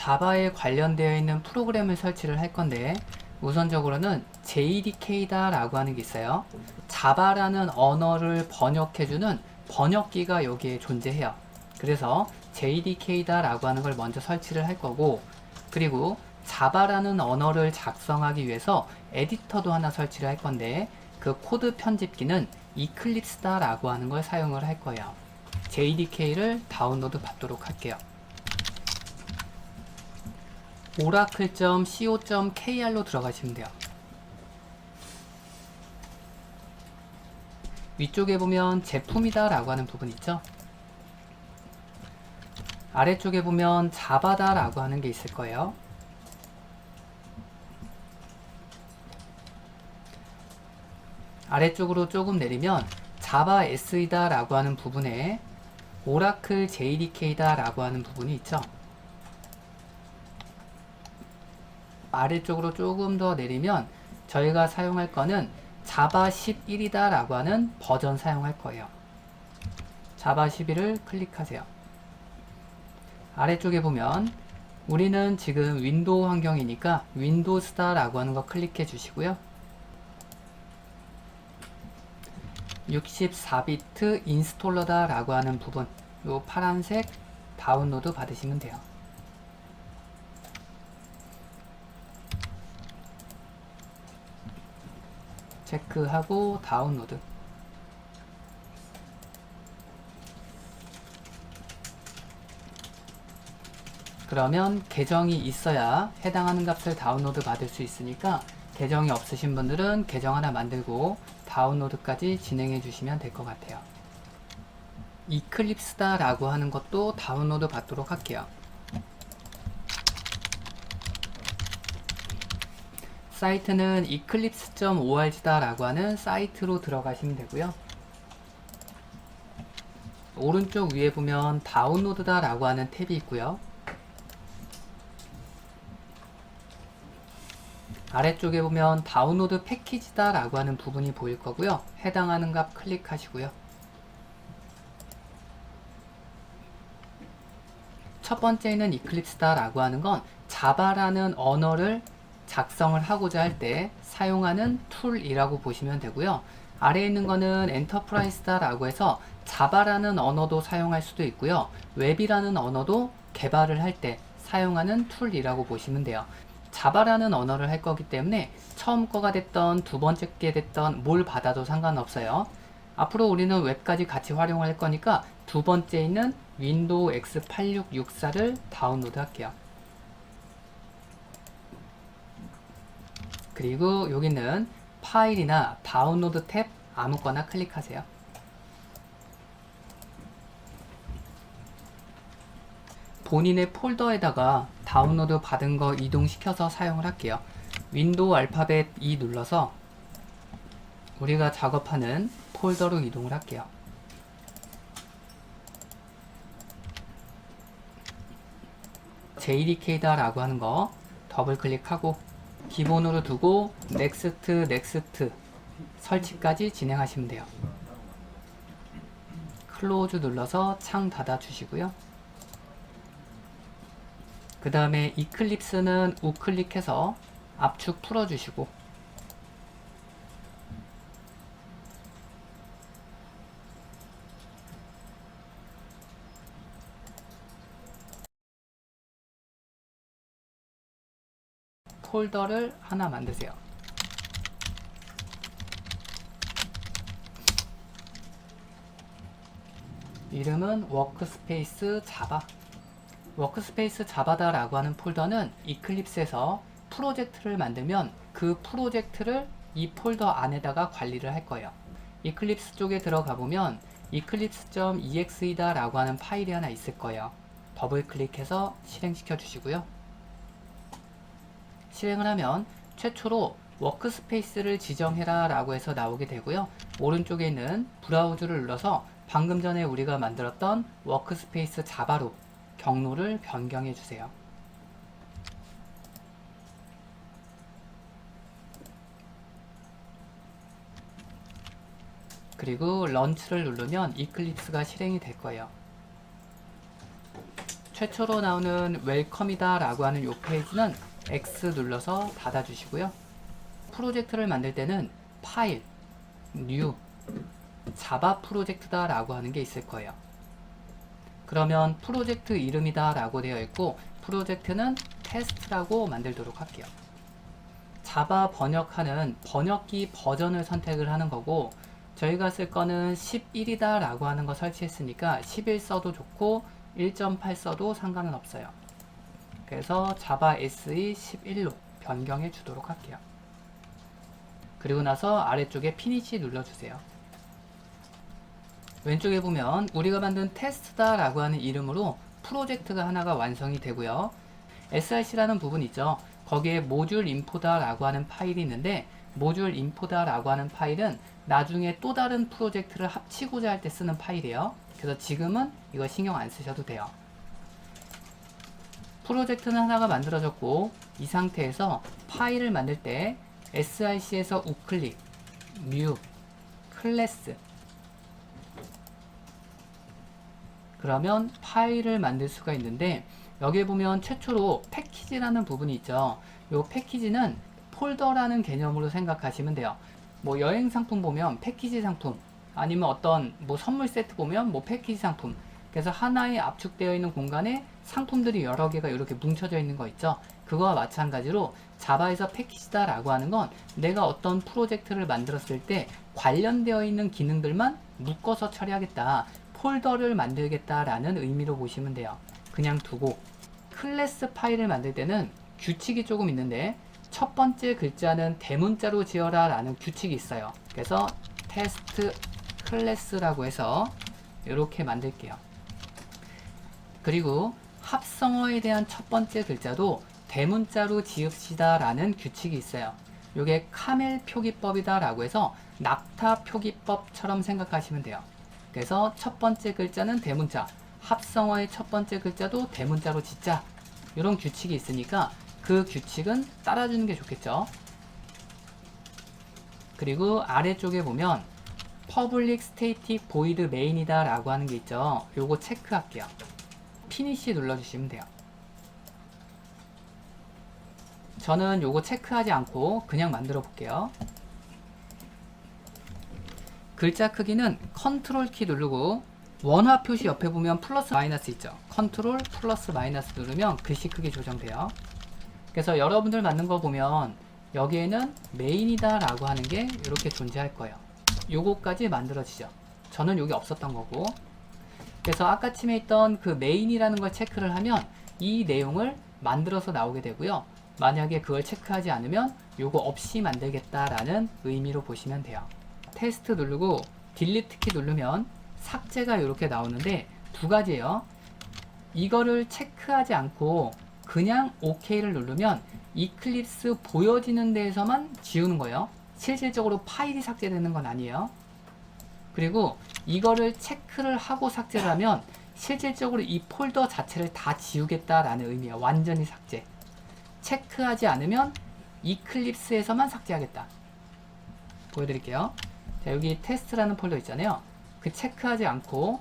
자바에 관련되어 있는 프로그램을 설치를 할 건데 우선적으로는 JDK다 라고 하는 게 있어요. 자바라는 언어를 번역해주는 번역기가 여기에 존재해요. 그래서 JDK다 라고 하는 걸 먼저 설치를 할 거고, 그리고 자바라는 언어를 작성하기 위해서 에디터도 하나 설치를 할 건데 그 코드 편집기는 이클립스다 라고 하는 걸 사용을 할 거예요. JDK를 다운로드 받도록 할게요. oracle.co.kr로 들어가시면 돼요. 위쪽에 보면 제품이다 라고 하는 부분 있죠. 아래쪽에 보면 자바다 라고 하는 게 있을 거예요. 아래쪽으로 조금 내리면 자바 SE다 라고 하는 부분에 오라클 JDK다 라고 하는 부분이 있죠. 아래쪽으로 조금 더 내리면 저희가 사용할 거는 자바 11이다 라고 하는 버전 사용할 거예요. 자바 11을 클릭하세요. 아래쪽에 보면 우리는 지금 윈도우 환경이니까 윈도우스다 라고 하는 거 클릭해 주시고요. 64비트 인스톨러다 라고 하는 부분, 요 파란색 다운로드 받으시면 돼요. 체크하고 다운로드. 그러면 계정이 있어야 해당하는 값을 다운로드 받을 수 있으니까 계정이 없으신 분들은 계정 하나 만들고 다운로드까지 진행해 주시면 될 것 같아요. 이클립스다 라고 하는 것도 다운로드 받도록 할게요. 사이트는 eclipse.org다 라고 하는 사이트로 들어가시면 되고요. 오른쪽 위에 보면 다운로드다 라고 하는 탭이 있고요. 아래쪽에 보면 다운로드 패키지다 라고 하는 부분이 보일 거고요. 해당하는 값 클릭하시고요. 첫 번째는 이클립스다 라고 하는 건 자바라는 언어를 작성을 하고자 할 때 사용하는 툴이라고 보시면 되고요. 아래에 있는 거는 엔터프라이즈다 라고 해서 자바라는 언어도 사용할 수도 있고요. 웹이라는 언어도 개발을 할 때 사용하는 툴이라고 보시면 돼요. 자바라는 언어를 할 거기 때문에 처음 거가 됐던 두 번째 게 됐던 뭘 받아도 상관없어요. 앞으로 우리는 웹까지 같이 활용할 거니까 두 번째 있는 윈도우 X8664를 다운로드 할게요. 그리고 여기는 파일이나 다운로드 탭 아무거나 클릭하세요. 본인의 폴더에다가 다운로드 받은 거 이동시켜서 사용을 할게요. 윈도우 알파벳 2 눌러서 우리가 작업하는 폴더로 이동을 할게요. JDK다 라고 하는 거 더블 클릭하고 기본으로 두고 넥스트 설치까지 진행하시면 돼요. 클로즈 눌러서 창 닫아 주시고요. 그 다음에 이클립스는 우클릭해서 압축 풀어주시고 폴더를 하나 만드세요. 이름은 워크스페이스 자바. 워크스페이스 자바다 라고 하는 폴더는 이클립스에서 프로젝트를 만들면 그 프로젝트를 이 폴더 안에다가 관리를 할 거예요. 이클립스 쪽에 들어가 보면 eclipse.exe다 라고 하는 파일이 하나 있을 거예요. 더블 클릭해서 실행시켜 주시고요. 실행을 하면 최초로 워크스페이스를 지정해라 라고 해서 나오게 되고요. 오른쪽에 있는 브라우저를 눌러서 방금 전에 우리가 만들었던 워크스페이스 자바로 경로를 변경해 주세요. 그리고 런치를 누르면 이클립스가 실행이 될 거예요. 최초로 나오는 웰컴이다 라고 하는 이 페이지는 X 눌러서 닫아주시고요. 프로젝트를 만들 때는 파일, 뉴, 자바 프로젝트다 라고 하는 게 있을 거예요. 그러면 프로젝트 이름이다 라고 되어 있고 프로젝트는 테스트라고 만들도록 할게요. 자바 번역하는 번역기 버전을 선택을 하는 거고 저희가 쓸 거는 11이다 라고 하는 거 설치했으니까 11 써도 좋고 1.8 써도 상관은 없어요. 그래서 자바 SE 11로 변경해 주도록 할게요. 그리고 나서 아래쪽에 피니시 눌러주세요. 왼쪽에 보면 우리가 만든 테스트다 라고 하는 이름으로 프로젝트가 하나가 완성이 되고요. src라는 부분 있죠. 거기에 모듈 인포다 라고 하는 파일이 있는데 모듈 인포다 라고 하는 파일은 나중에 또 다른 프로젝트를 합치고자 할 때 쓰는 파일이에요. 그래서 지금은 이거 신경 안 쓰셔도 돼요. 프로젝트는 하나가 만들어졌고 이 상태에서 파일을 만들 때 src에서 우클릭, new, 클래스 그러면 파일을 만들 수가 있는데 여기에 보면 최초로 패키지라는 부분이 있죠. 이 패키지는 폴더라는 개념으로 생각하시면 돼요. 뭐 여행 상품 보면 패키지 상품 아니면 어떤 뭐 선물 세트 보면 뭐 패키지 상품 그래서 하나에 압축되어 있는 공간에 상품들이 여러 개가 이렇게 뭉쳐져 있는 거 있죠. 그거와 마찬가지로 자바에서 패키지다 라고 하는 건 내가 어떤 프로젝트를 만들었을 때 관련되어 있는 기능들만 묶어서 처리하겠다. 폴더를 만들겠다라는 의미로 보시면 돼요. 그냥 두고 클래스 파일을 만들 때는 규칙이 조금 있는데 첫 번째 글자는 대문자로 지어라 라는 규칙이 있어요. 그래서 테스트 클래스라고 해서 이렇게 만들게요. 그리고 합성어에 대한 첫 번째 글자도 대문자로 지읍시다 라는 규칙이 있어요. 이게 카멜 표기법이다 라고 해서 낙타 표기법처럼 생각하시면 돼요. 그래서 첫 번째 글자는 대문자, 합성어의 첫 번째 글자도 대문자로 짓자. 이런 규칙이 있으니까 그 규칙은 따라주는 게 좋겠죠. 그리고 아래쪽에 보면 Public Static Void Main이다 라고 하는 게 있죠. 요거 체크할게요. 피니시 눌러주시면 돼요. 저는 요거 체크하지 않고 그냥 만들어 볼게요. 글자 크기는 컨트롤 키 누르고 원화 표시 옆에 보면 플러스 마이너스 있죠. 컨트롤 플러스 마이너스 누르면 글씨 크기 조정돼요. 그래서 여러분들 만든 거 보면 여기에는 메인이다 라고 하는 게 이렇게 존재할 거예요. 요거까지 만들어지죠. 저는 여기 없었던 거고 그래서 아까쯤에 있던 그 메인이라는 걸 체크를 하면 이 내용을 만들어서 나오게 되고요. 만약에 그걸 체크하지 않으면 요거 없이 만들겠다라는 의미로 보시면 돼요. 테스트 누르고 딜리트 키 누르면 삭제가 이렇게 나오는데 두 가지예요. 이거를 체크하지 않고 그냥 OK를 누르면 이클립스 보여지는 데에서만 지우는 거예요. 실질적으로 파일이 삭제되는 건 아니에요. 그리고 이거를 체크를 하고 삭제를 하면 실질적으로 이 폴더 자체를 다 지우겠다라는 의미예요. 완전히 삭제. 체크하지 않으면 이클립스에서만 삭제하겠다. 보여드릴게요. 자, 여기 테스트라는 폴더 있잖아요. 그 체크하지 않고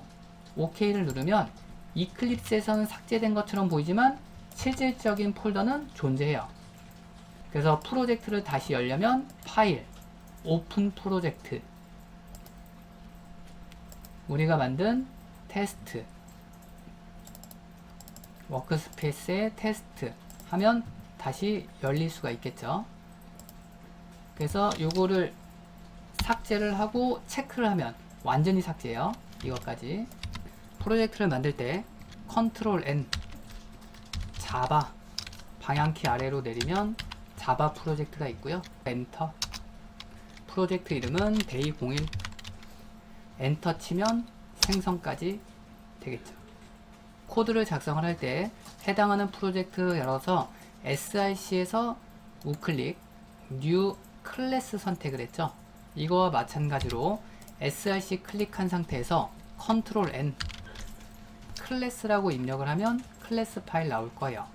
OK를 누르면 이클립스에서는 삭제된 것처럼 보이지만 실질적인 폴더는 존재해요. 그래서 프로젝트를 다시 열려면 파일, 오픈 프로젝트, 우리가 만든 테스트, 워크스페이스의 테스트 하면 다시 열릴 수가 있겠죠. 그래서 요거를 삭제를 하고 체크를 하면 완전히 삭제예요. 이것까지. 프로젝트를 만들 때 컨트롤 N, 자바, 방향키 아래로 내리면 자바 프로젝트가 있고요. 엔터. 프로젝트 이름은 데이01. 엔터 치면 생성까지 되겠죠. 코드를 작성을 할 때 해당하는 프로젝트 열어서 src에서 우클릭, new 클래스 선택을 했죠. 이거와 마찬가지로 src 클릭한 상태에서 컨트롤 N 클래스라고 입력을 하면 클래스 파일 나올 거예요.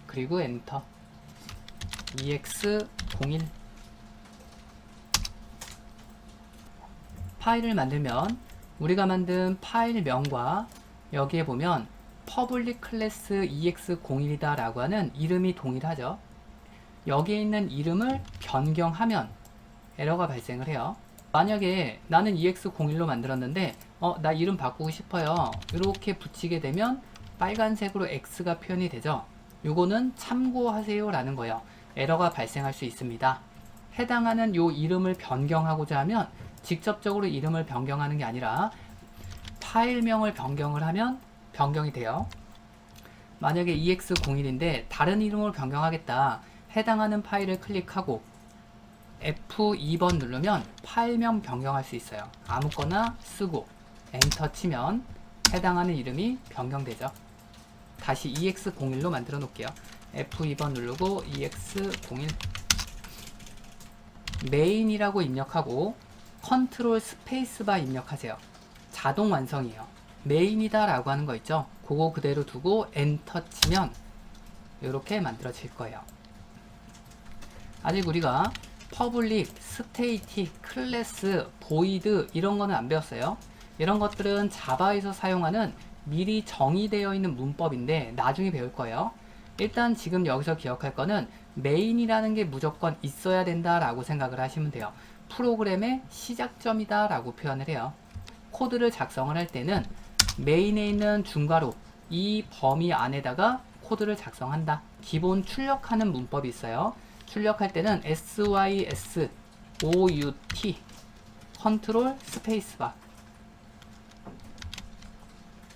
그리고 엔터. ex01 파일을 만들면 우리가 만든 파일명과 여기에 보면 퍼블릭 클래스 EX01이다 라고 하는 이름이 동일하죠. 여기에 있는 이름을 변경하면 에러가 발생을 해요. 만약에 나는 EX01로 만들었는데 나 이름 바꾸고 싶어요. 이렇게 붙이게 되면 빨간색으로 X가 표현이 되죠. 요거는 참고하세요 라는 거예요. 에러가 발생할 수 있습니다. 해당하는 요 이름을 변경하고자 하면 직접적으로 이름을 변경하는 게 아니라 파일명을 변경을 하면 변경이 돼요. 만약에 EX01인데 다른 이름으로 변경하겠다. 해당하는 파일을 클릭하고 F2번 누르면 파일명 변경할 수 있어요. 아무거나 쓰고 엔터 치면 해당하는 이름이 변경되죠. 다시 EX01로 만들어 놓을게요. F2번 누르고 EX01 메인이라고 입력하고 컨트롤 스페이스바 입력하세요. 자동 완성이에요. 메인이다 라고 하는 거 있죠? 그거 그대로 두고 엔터 치면 이렇게 만들어질 거예요. 아직 우리가 퍼블릭, 스테이틱, 클래스, 보이드 이런 거는 안 배웠어요. 이런 것들은 자바에서 사용하는 미리 정의되어 있는 문법인데 나중에 배울 거예요. 일단 지금 여기서 기억할 거는 메인이라는 게 무조건 있어야 된다 라고 생각을 하시면 돼요. 프로그램의 시작점이다 라고 표현을 해요. 코드를 작성을 할 때는 메인에 있는 중괄호 이 범위 안에다가 코드를 작성한다. 기본 출력하는 문법이 있어요. 출력할 때는 sys out 컨트롤 스페이스바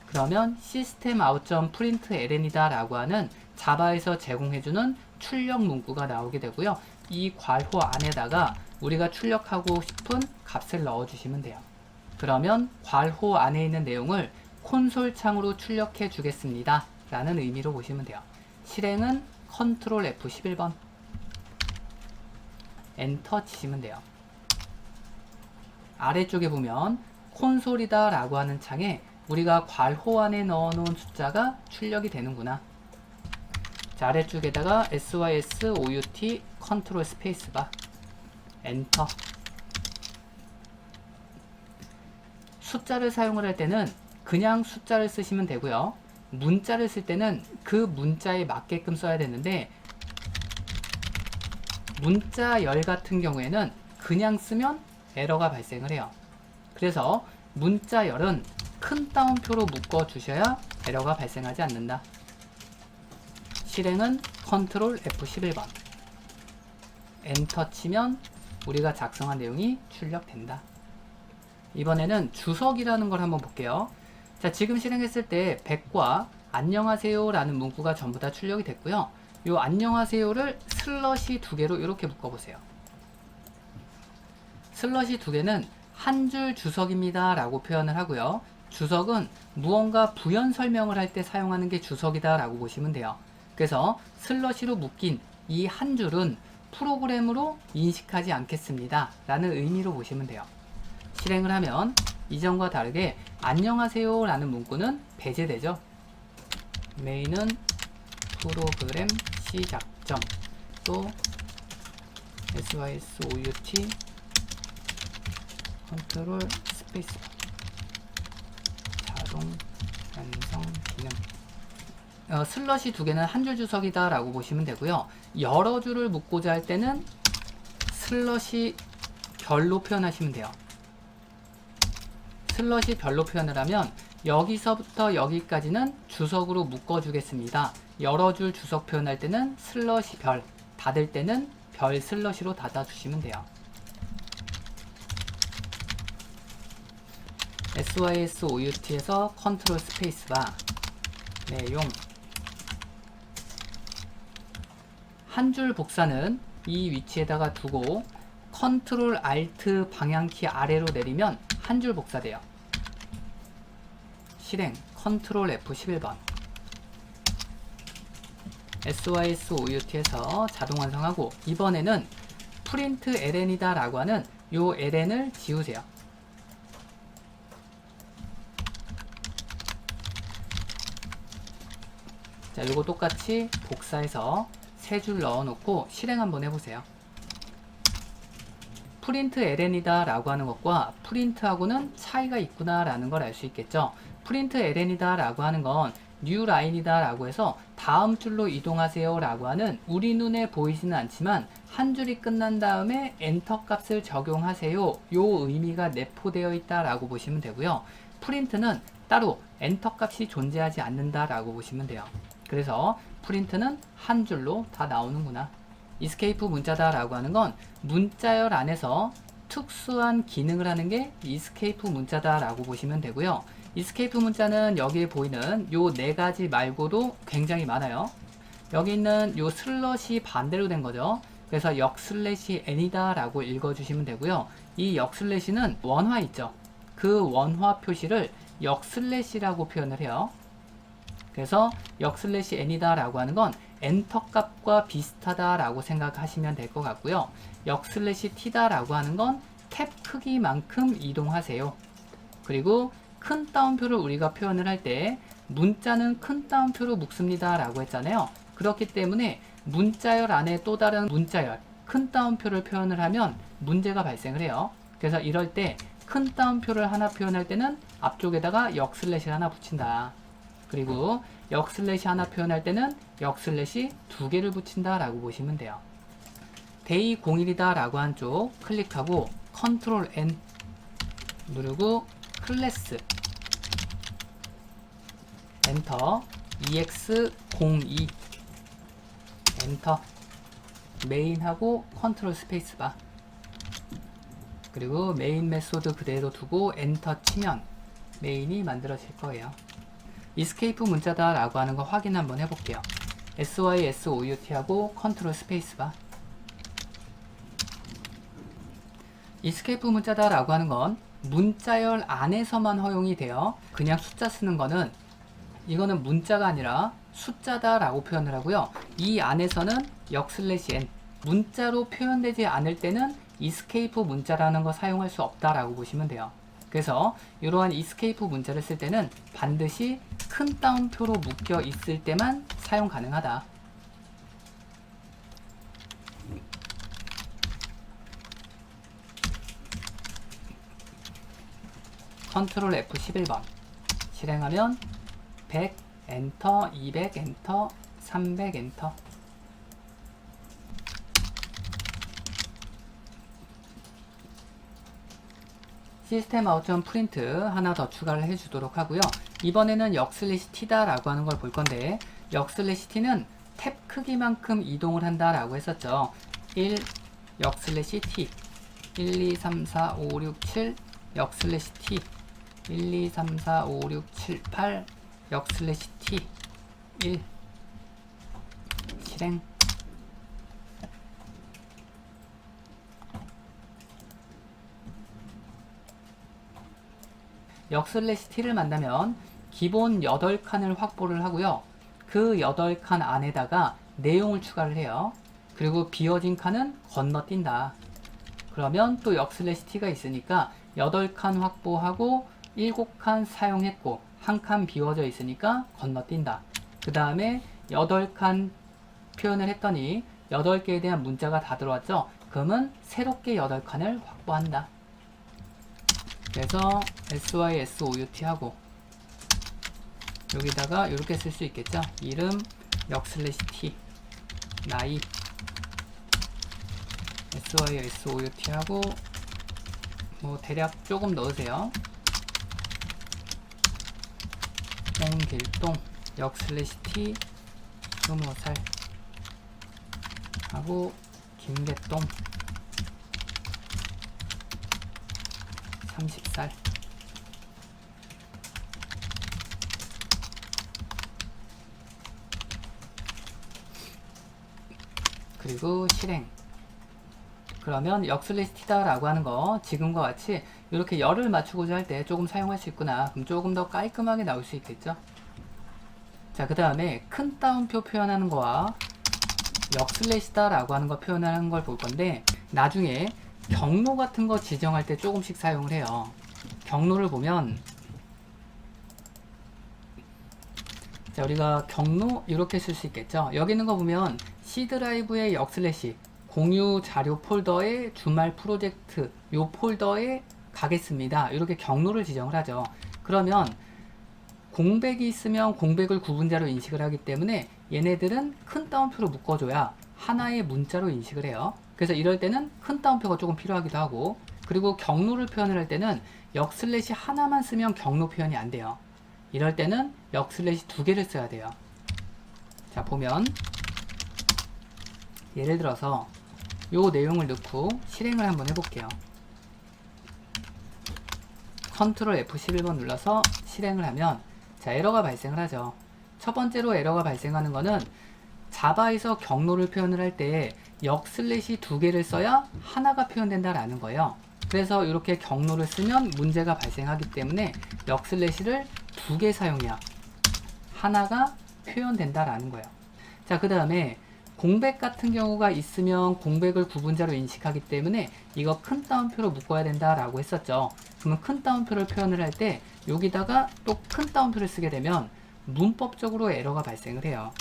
그러면 시스템 out.println이다 라고 하는 자바에서 제공해주는 출력 문구가 나오게 되고요. 이 괄호 안에다가 우리가 출력하고 싶은 값을 넣어주시면 돼요. 그러면 괄호 안에 있는 내용을 콘솔 창으로 출력해 주겠습니다 라는 의미로 보시면 돼요. 실행은 컨트롤 F11번 엔터 치시면 돼요. 아래쪽에 보면 콘솔이다 라고 하는 창에 우리가 괄호 안에 넣어놓은 숫자가 출력이 되는구나. 자, 아래쪽에다가 sys out 컨트롤 스페이스바 엔터. 숫자를 사용을 할 때는 그냥 숫자를 쓰시면 되고요. 문자를 쓸 때는 그 문자에 맞게끔 써야 되는데 문자열 같은 경우에는 그냥 쓰면 에러가 발생을 해요. 그래서 문자열은 큰 따옴표로 묶어 주셔야 에러가 발생하지 않는다. 실행은 컨트롤 F11번 엔터 치면 우리가 작성한 내용이 출력된다. 이번에는 주석이라는 걸 한번 볼게요. 자, 지금 실행했을 때 100과 안녕하세요 라는 문구가 전부 다 출력이 됐고요. 요 안녕하세요를 슬러시 두 개로 이렇게 묶어보세요. 슬러시 두 개는 한 줄 주석입니다 라고 표현을 하고요. 주석은 무언가 부연 설명을 할 때 사용하는 게 주석이다 라고 보시면 돼요. 그래서 슬러시로 묶인 이 한 줄은 프로그램으로 인식하지 않겠습니다 라는 의미로 보시면 돼요. 실행을 하면 이전과 다르게 안녕하세요 라는 문구는 배제되죠. 메인은 프로그램 시작점 또 sys out 컨트롤 스페이스 자동 완성 기능. 슬러시 두 개는 한 줄 주석이다 라고 보시면 되고요. 여러 줄을 묶고자 할 때는 슬러시 별로 표현하시면 돼요. 슬러시 별로 표현을 하면 여기서부터 여기까지는 주석으로 묶어주겠습니다. 여러 줄 주석 표현할 때는 슬러시 별, 닫을 때는 별 슬러시로 닫아주시면 돼요. sys out에서 컨트롤 스페이스바 내용 한 줄 복사는 이 위치에다가 두고 컨트롤 알트 방향키 아래로 내리면 한 줄 복사돼요. 실행 컨트롤 F11번 sys out에서 자동 완성하고 이번에는 프린트 ln이다 라고 하는 요 ln을 지우세요. 자, 요거 똑같이 복사해서 세 줄 넣어놓고 실행 한번 해보세요. 프린트 ln이다 라고 하는 것과 프린트하고는 차이가 있구나 라는 걸 알 수 있겠죠. 프린트 ln이다 라고 하는 건 new line이다 라고 해서 다음 줄로 이동하세요 라고 하는 우리 눈에 보이지는 않지만 한 줄이 끝난 다음에 엔터 값을 적용하세요 요 의미가 내포되어 있다 라고 보시면 되고요. 프린트는 따로 엔터 값이 존재하지 않는다 라고 보시면 돼요. 그래서 프린트는 한 줄로 다 나오는구나. 이스케이프 문자다 라고 하는 건 문자열 안에서 특수한 기능을 하는 게 이스케이프 문자다 라고 보시면 되고요. 이스케이프 문자는 여기에 보이는 요 네 가지 말고도 굉장히 많아요. 여기 있는 요 슬롯이 반대로 된 거죠. 그래서 역슬래시 n이다 라고 읽어주시면 되고요. 이 역슬래시는 원화 있죠. 그 원화 표시를 역슬래시라고 표현을 해요. 그래서 역슬래시 n이다 라고 하는 건 엔터 값과 비슷하다 라고 생각하시면 될 것 같고요. 역슬래시 t다 라고 하는 건 탭 크기만큼 이동하세요. 그리고 큰 따옴표를 우리가 표현을 할 때 문자는 큰 따옴표로 묶습니다 라고 했잖아요. 그렇기 때문에 문자열 안에 또 다른 문자열 큰 따옴표를 표현을 하면 문제가 발생을 해요. 그래서 이럴 때 큰 따옴표를 하나 표현할 때는 앞쪽에다가 역슬래시를 하나 붙인다. 그리고 역슬래시 하나 표현할 때는 역슬래시 두 개를 붙인다 라고 보시면 돼요. 데이 01이다 라고 한 쪽 클릭하고 컨트롤 N 누르고 클래스 엔터 EX02 엔터 메인하고 컨트롤 스페이스바 그리고 메인 메소드 그대로 두고 엔터 치면 메인이 만들어질 거예요. 이스케이프 문자다 라고 하는 거 확인 한번 해볼게요. SYSOUT 하고 컨트롤 스페이스바 이스케이프 문자다 라고 하는 건 문자열 안에서만 허용이 돼요. 그냥 숫자 쓰는 거는 이거는 문자가 아니라 숫자다 라고 표현을 하고요. 이 안에서는 역슬래시 n 문자로 표현되지 않을 때는 이스케이프 문자라는 거 사용할 수 없다 라고 보시면 돼요. 그래서 이러한 이스케이프 문자를 쓸 때는 반드시 큰 따옴표로 묶여 있을 때만 사용 가능하다. 컨트롤 F11번 실행하면 100 엔터 200 엔터 300 엔터 시스템 아웃점 프린트 하나 더 추가를 해주도록 하고요. 이번에는 역슬래시 t다 라고 하는 걸 볼 건데 역슬래시 t는 탭 크기만큼 이동을 한다 라고 했었죠. 1 역슬래시 t 1, 2, 3, 4, 5, 6, 7 역슬래시 t 1, 2, 3, 4, 5, 6, 7, 8 역슬래시 t 1 실행 역슬래시 t를 만나면 기본 8칸을 확보를 하고요. 그 8칸 안에다가 내용을 추가를 해요. 그리고 비어진 칸은 건너뛴다. 그러면 또 역슬래시 t가 있으니까 8칸 확보하고 7칸 사용했고 1칸 비워져 있으니까 건너뛴다. 그 다음에 8칸 표현을 했더니 8개에 대한 문자가 다 들어왔죠. 그러면 새롭게 8칸을 확보한다. 그래서 SYSOUT 하고 여기다가 이렇게 쓸 수 있겠죠. 이름 역슬래시 t 나이 SYSOUT 하고 뭐 대략 조금 넣으세요. 홍길동 역슬래시 t 20살 하고 김계동 30살 그리고 실행 그러면 역슬래시 t다 라고 하는 거 지금과 같이 이렇게 열을 맞추고자 할 때 조금 사용할 수 있구나. 그럼 조금 더 깔끔하게 나올 수 있겠죠. 자, 그 다음에 큰 따옴표 표현하는 거와 역슬래시다 라고 하는 거 표현하는 걸 볼 건데 나중에 경로 같은 거 지정할 때 조금씩 사용을 해요. 경로를 보면 자, 우리가 경로 이렇게 쓸 수 있겠죠. 여기 있는 거 보면 C 드라이브의 역슬래시 공유 자료 폴더의 주말 프로젝트 요 폴더에 가겠습니다. 이렇게 경로를 지정을 하죠. 그러면 공백이 있으면 공백을 구분자로 인식을 하기 때문에 얘네들은 큰 따옴표로 묶어줘야 하나의 문자로 인식을 해요. 그래서 이럴 때는 큰 따옴표가 조금 필요하기도 하고, 그리고 경로를 표현을 할 때는 역슬래시 하나만 쓰면 경로 표현이 안 돼요. 이럴 때는 역슬래시 두 개를 써야 돼요. 자, 보면 예를 들어서 요 내용을 넣고 실행을 한번 해볼게요. 컨트롤 F11번 눌러서 실행을 하면 자, 에러가 발생을 하죠. 첫 번째로 에러가 발생하는 거는 자바에서 경로를 표현을 할 때 역슬래시 두 개를 써야 하나가 표현된다라는 거예요. 그래서 이렇게 경로를 쓰면 문제가 발생하기 때문에 역슬래시를 두 개 사용해야 하나가 표현된다라는 거예요. 자, 그 다음에 공백 같은 경우가 있으면 공백을 구분자로 인식하기 때문에 이거 큰 따옴표로 묶어야 된다라고 했었죠. 그러면 큰 따옴표를 표현을 할 때 여기다가 또 큰 따옴표를 쓰게 되면 문법적으로 에러가 발생을 해요.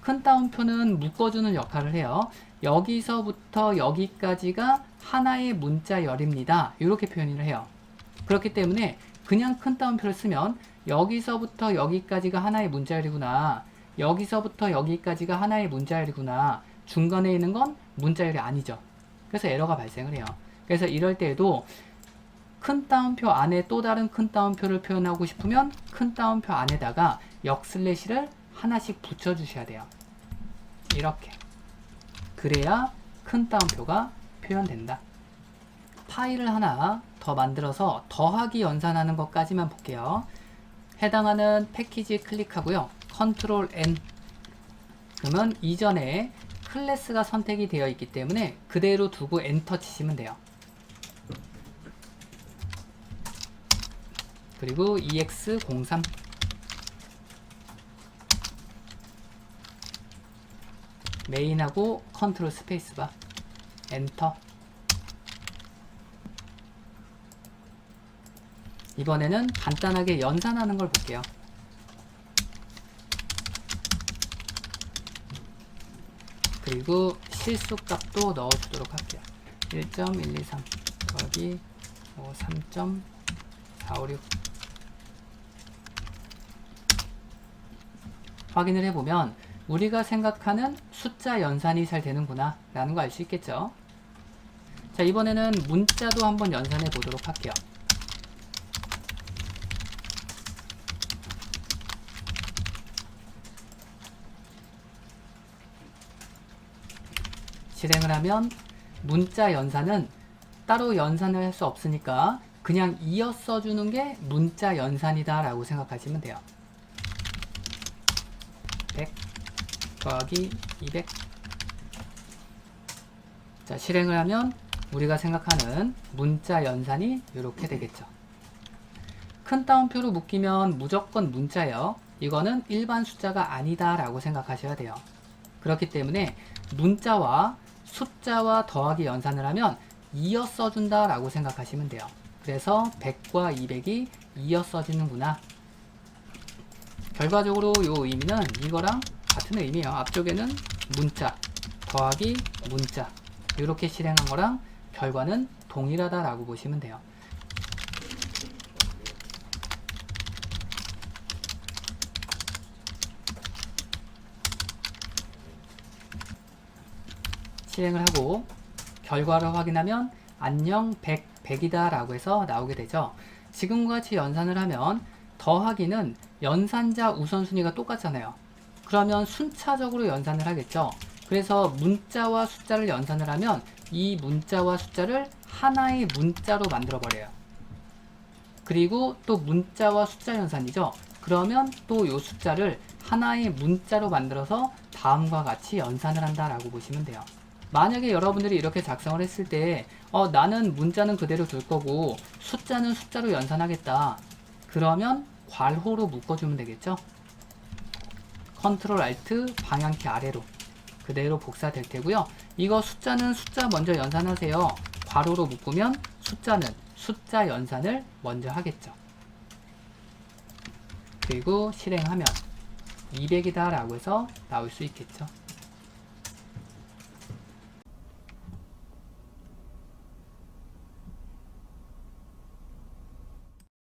큰 따옴표는 묶어주는 역할을 해요. 여기서부터 여기까지가 하나의 문자열입니다. 이렇게 표현을 해요. 그렇기 때문에 그냥 큰 따옴표를 쓰면 여기서부터 여기까지가 하나의 문자열이구나, 여기서부터 여기까지가 하나의 문자열이구나, 중간에 있는 건 문자열이 아니죠. 그래서 에러가 발생을 해요. 그래서 이럴 때에도 큰 따옴표 안에 또 다른 큰 따옴표를 표현하고 싶으면 큰 따옴표 안에다가 역슬래시를 하나씩 붙여주셔야 돼요. 이렇게. 그래야 큰 따옴표가 표현된다. 파일을 하나 더 만들어서 더하기 연산하는 것까지만 볼게요. 해당하는 패키지 클릭하고요. 컨트롤 N. 그러면 이전에 클래스가 선택이 되어 있기 때문에 그대로 두고 엔터 치시면 돼요. 그리고 EX03 메인하고 컨트롤 스페이스바 엔터. 이번에는 간단하게 연산하는 걸 볼게요. 그리고 실수값도 넣어주도록 할게요. 1.123 더하기 3.456 확인을 해보면 우리가 생각하는 숫자 연산이 잘 되는구나 라는 거 알 수 있겠죠. 자, 이번에는 문자도 한번 연산해 보도록 할게요. 실행을 하면 문자 연산은 따로 연산을 할 수 없으니까 그냥 이어 써주는 게 문자 연산이다 라고 생각하시면 돼요. 100 더하기 200. 자, 실행을 하면 우리가 생각하는 문자 연산이 이렇게 되겠죠. 큰 따옴표로 묶이면 무조건 문자예요. 이거는 일반 숫자가 아니다 라고 생각하셔야 돼요. 그렇기 때문에 문자와 숫자와 더하기 연산을 하면 이어 써준다 라고 생각하시면 돼요. 그래서 100과 200이 이어 써지는구나. 결과적으로 이 의미는 이거랑 같은 의미예요. 앞쪽에는 문자 더하기 문자 이렇게 실행한 거랑 결과는 동일하다 라고 보시면 돼요. 실행을 하고 결과를 확인하면 안녕 100, 100이다 라고 해서 나오게 되죠. 지금과 같이 연산을 하면 더하기는 연산자 우선순위가 똑같잖아요. 그러면 순차적으로 연산을 하겠죠. 그래서 문자와 숫자를 연산을 하면 이 문자와 숫자를 하나의 문자로 만들어 버려요. 그리고 또 문자와 숫자 연산이죠. 그러면 또 이 숫자를 하나의 문자로 만들어서 다음과 같이 연산을 한다라고 보시면 돼요. 만약에 여러분들이 이렇게 작성을 했을 때 나는 문자는 그대로 둘 거고 숫자는 숫자로 연산하겠다. 그러면 괄호로 묶어주면 되겠죠. 컨트롤 알트 방향키 아래로 그대로 복사될 테고요. 이거 숫자는 숫자 먼저 연산하세요. 괄호로 묶으면 숫자는 숫자 연산을 먼저 하겠죠. 그리고 실행하면 200이다 라고 해서 나올 수 있겠죠.